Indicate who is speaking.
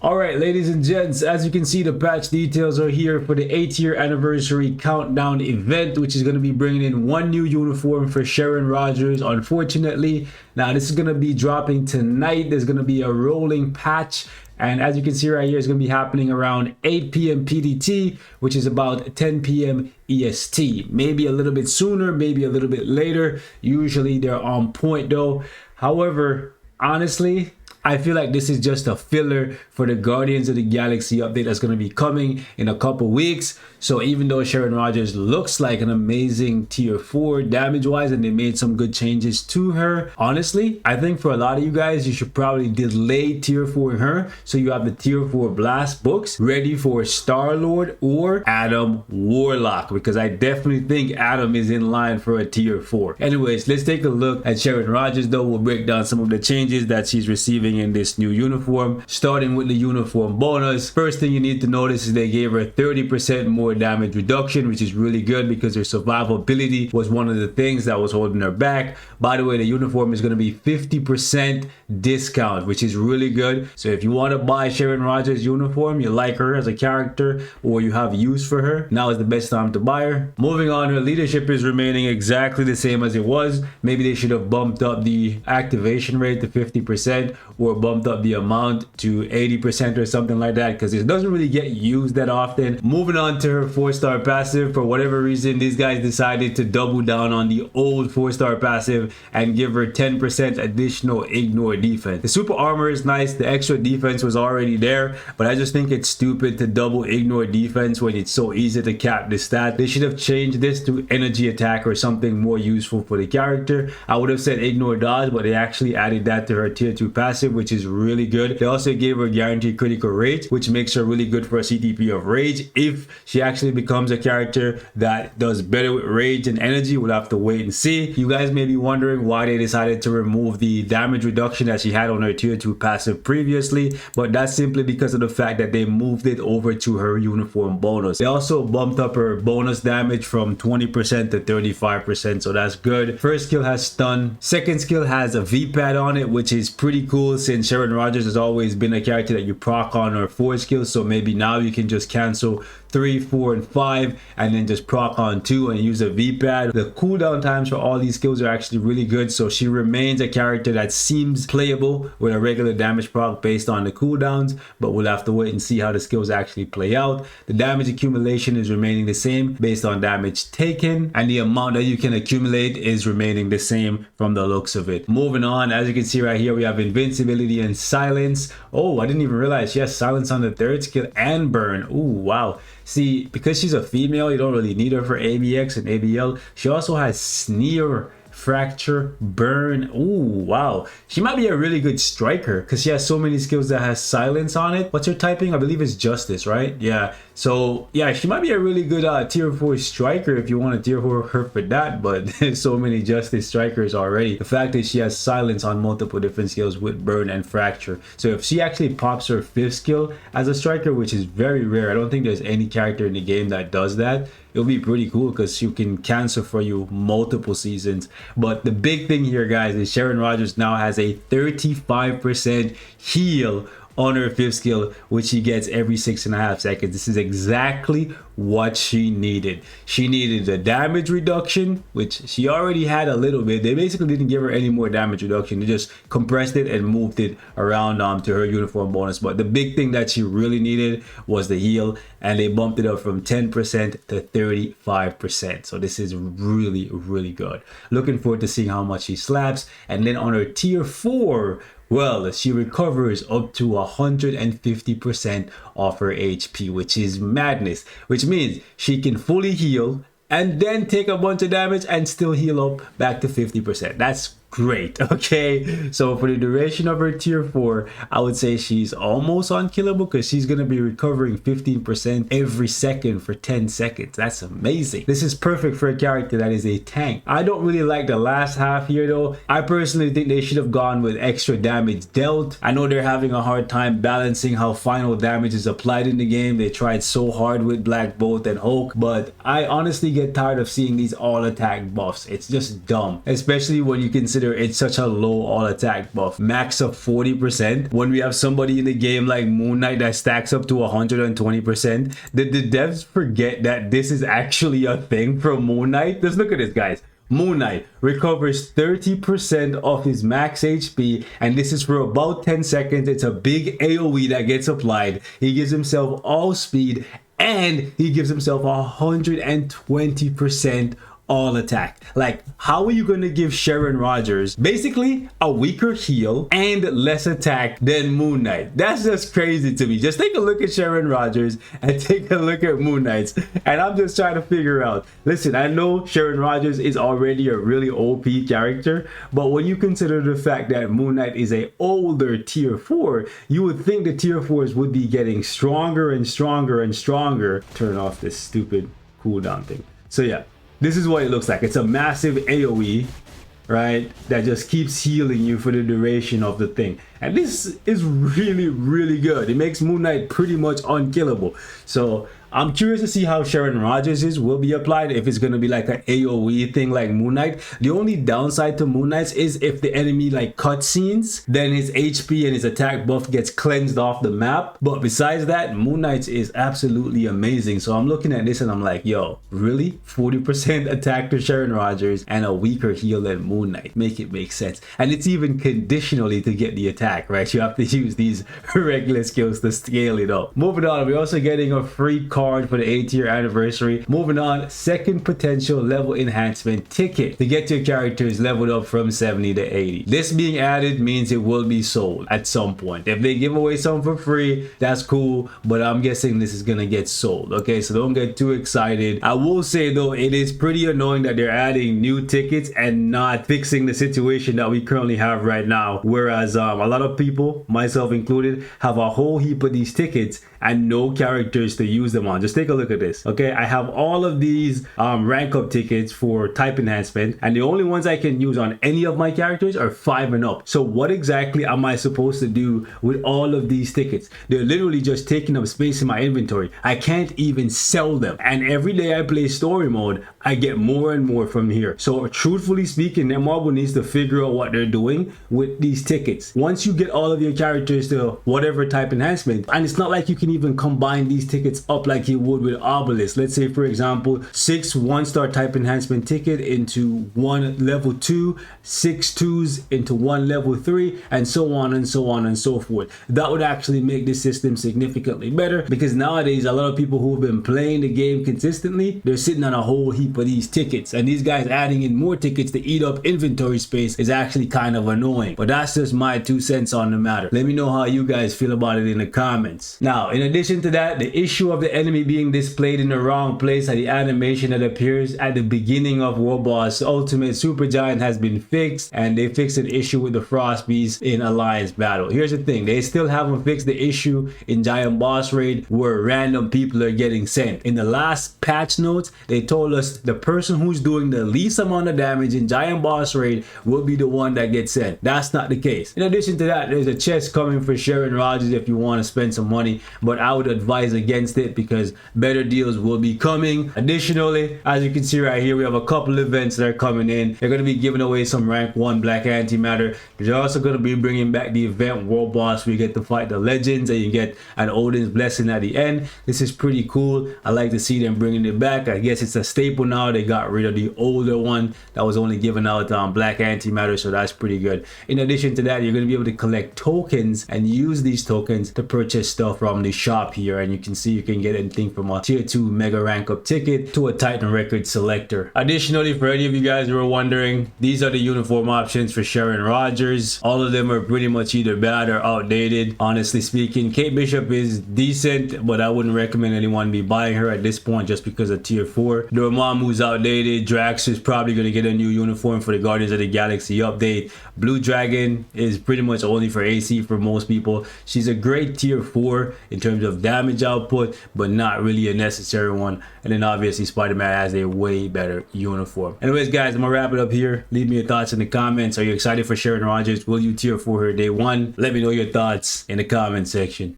Speaker 1: Alright, ladies and gents, as you can see, the patch details are here for the 8th-year anniversary countdown event, which is going to be bringing in one new uniform for Sharon Rogers, unfortunately. Now, this is going to be dropping tonight. There's going to be a rolling patch. And as you can see right here, it's going to be happening around 8 p.m. PDT, which is about 10 p.m. EST. Maybe a little bit sooner, maybe a little bit later. Usually they're on point though. However, honestly, I feel like this is just a filler for the Guardians of the Galaxy update that's going to be coming in a couple weeks. So even though Sharon Rogers looks like an amazing tier 4 damage wise, and they made some good changes to her, honestly, I think for a lot of you guys, you should probably delay tier 4 her so you have the tier 4 blast books ready for Star-Lord or Adam Warlock, because I definitely think Adam is in line for a tier 4. Anyways, let's take a look at Sharon Rogers though. We'll break down some of the changes that she's receiving in this new uniform, starting with the uniform bonus. First thing you need to notice is they gave her 30% more damage reduction, which is really good because her survivability was one of the things that was holding her back. By the way, the uniform is going to be 50% discount, which is really good. So if you want to buy Sharon Rogers uniform, you like her as a character, or you have use for her, now is the best time to buy her. Moving on, her leadership is remaining exactly the same as it was. Maybe they should have bumped up the activation rate to 50% or bumped up the amount to 80% or something like that, because it doesn't really get used that often. Moving on to her 4-star passive, for whatever reason these guys decided to double down on the old 4-star passive and give her 10% additional ignore defense. The super armor is nice, the extra defense was already there, but I just think it's stupid to double ignore defense when it's so easy to cap the stat. They should have changed this to energy attack or something more useful for the character. I would have said ignore dodge, but they actually added that to her tier 2 passive, which is really good. They also gave her guaranteed critical rage, which makes her really good for a CTP of rage. If she actually becomes a character that does better with rage and energy, we'll have to wait and see. You guys may be wondering why they decided to remove the damage reduction that she had on her tier 2 passive previously, but that's simply because of the fact that they moved it over to her uniform bonus. They also bumped up her bonus damage from 20% to 35%, so that's good. First skill has stun. Second skill has a V-pad on it, which is pretty cool since Sharon Rogers has always been a character that you proc on her 4 skills, so maybe now you can just cancel 3, 4, and 5 and then just proc on 2 and use a V-pad. The cooldown times for all these skills are actually really good, so she remains a character that seems playable with a regular damage proc based on the cooldowns, but we'll have to wait and see how the skills actually play out. The damage accumulation is remaining the same based on damage taken, and the amount that you can accumulate is remaining the same from the looks of it. Moving on, as you can see right here, we have invincibility and silence. Oh, I didn't even realize she has silence on the 3rd skill and burn. Ooh, wow. See, because she's a female, you don't really need her for ABX and ABL. She also has sneer, fracture, burn. Ooh, wow. She might be a really good striker because she has so many skills that has silence on it. What's her typing? I believe it's justice, right? Yeah. So yeah, she might be a really good tier 4 striker if you want to tier 4 her for that, but there's so many justice strikers already. The fact is she has silence on multiple different skills with burn and fracture. So if she actually pops her 5th skill as a striker, which is very rare, I don't think there's any character in the game that does that, it'll be pretty cool because you can cancel for you multiple seasons. But the big thing here, guys, is Sharon Rogers now has a 35% heal on her 5th skill, which she gets every 6.5 seconds. This is exactly what she needed. She needed the damage reduction, which she already had a little bit. They basically didn't give her any more damage reduction. They just compressed it and moved it around to her uniform bonus. But the big thing that she really needed was the heal, and they bumped it up from 10% to 35%. So this is really, really good. Looking forward to seeing how much she slaps. And then on her tier 4, well, she recovers up to 150% of her HP, which is madness, which means she can fully heal and then take a bunch of damage and still heal up back to 50%. That's great. Okay, so for the duration of her tier 4, I would say she's almost unkillable because she's going to be recovering 15% every second for 10 seconds. That's amazing. This is perfect for a character that is a tank. I don't really like the last half here though. I personally think they should have gone with extra damage dealt. I know they're having a hard time balancing how final damage is applied in the game. They tried so hard with Black Bolt and Hulk, but I honestly get tired of seeing these all attack buffs. It's just dumb, especially when you can consider it's such a low all attack buff, max of 40%, when we have somebody in the game like Moon Knight that stacks up to 120%. Did the devs forget that this is actually a thing from Moon Knight? Just look at this, guys. Moon Knight recovers 30% of his max HP, and this is for about 10 seconds. It's a big AoE that gets applied. He gives himself all speed, and he gives himself 120% all attack. Like, how are you going to give Sharon Rogers basically a weaker heal and less attack than Moon Knight? That's just crazy to me. Just take a look at Sharon Rogers and take a look at Moon Knight's, and I'm just trying to figure out. Listen, I know Sharon Rogers is already a really OP character, but when you consider the fact that Moon Knight is a older tier 4, you would think the tier 4s would be getting stronger and stronger and stronger. Turn off this stupid cooldown thing. So yeah, this is what it looks like. It's a massive AoE, right, that just keeps healing you for the duration of the thing. And this is really, really good. It makes Moon Knight pretty much unkillable. So I'm curious to see how Sharon Rogers' will be applied, if it's going to be like an AoE thing like Moon Knight. The only downside to Moon Knight's is if the enemy like cutscenes, then his HP and his attack buff gets cleansed off the map. But besides that, Moon Knight's is absolutely amazing. So I'm looking at this and I'm like, yo, really? 40% attack to Sharon Rogers and a weaker heal than Moon Knight. Make it make sense. And it's even conditionally to get the attack, right? You have to use these regular skills to scale it up. Moving on, we're also getting a free card for the 8th year anniversary. Moving on, second potential level enhancement ticket to get your characters leveled up from 70 to 80. This being added means it will be sold at some point. If they give away some for free, that's cool, but I'm guessing this is gonna get sold. Okay, so don't get too excited. I will say though, it is pretty annoying that they're adding new tickets and not fixing the situation that we currently have right now, whereas a lot of people, myself included, have a whole heap of these tickets and no characters to use them on. Just take a look at this. Okay, I have all of these rank up tickets for type enhancement, and the only ones I can use on any of my characters are 5 and up. So what exactly am I supposed to do with all of these tickets? They're literally just taking up space in my inventory. I can't even sell them, and every day I play story mode, I get more and more from here. So truthfully speaking, Netmarble needs to figure out what they're doing with these tickets. Once you get all of your characters to whatever type enhancement, and it's not like you can even combine these tickets up like you would with Obelisk. Let's say for example, 6 1-star type enhancement ticket into 1 level 2, 6 2s into 1 level 3, and so on and so on and so forth. That would actually make this system significantly better, because nowadays a lot of people who have been playing the game consistently, they're sitting on a whole heap of these tickets, and these guys adding in more tickets to eat up inventory space is actually kind of annoying. But that's just my 2 cents on the matter. Let me know how you guys feel about it in the comments. Now, in addition to that, the issue of the enemy being displayed in the wrong place at the animation that appears at the beginning of World Boss Ultimate Supergiant has been fixed, and they fixed an issue with the Frost Beast in Alliance Battle. Here's the thing, they still haven't fixed the issue in Giant Boss Raid where random people are getting sent. In the last patch notes, they told us the person who's doing the least amount of damage in Giant Boss Raid will be the one that gets sent. That's not the case. In addition to that, there's a chest coming for Sharon Rogers if you want to spend some money, but I would advise against it because better deals will be coming. Additionally, as you can see right here, we have a couple events that are coming in. They're going to be giving away some rank 1 black antimatter. They're also going to be bringing back the event World Boss where you get to fight the legends and you get an Odin's blessing at the end. This is pretty cool. I like to see them bringing it back. I guess it's a staple now. They got rid of the older one that was only giving out black antimatter, so that's pretty good. In addition to that, you're going to be able to collect tokens and use these tokens to purchase stuff from the shop here, and you can see you can get anything from a tier 2 mega rank up ticket to a Titan record selector. Additionally, for any of you guys who are wondering, these are the uniform options for Sharon Rogers. All of them are pretty much either bad or outdated. Honestly speaking, Kate Bishop is decent, but I wouldn't recommend anyone be buying her at this point just because of tier 4. Dormammu's outdated. Drax is probably going to get a new uniform for the Guardians of the Galaxy update. Blue Dragon is pretty much only for AC for most people. She's a great tier 4 in terms of damage output, but not really a necessary one. And then obviously Spider-Man has a way better uniform. Anyways guys, I'm gonna wrap it up here. Leave me your thoughts in the comments. Are you excited for Sharon Rogers? Will you tier 4 her day 1? Let me know your thoughts in the comment section.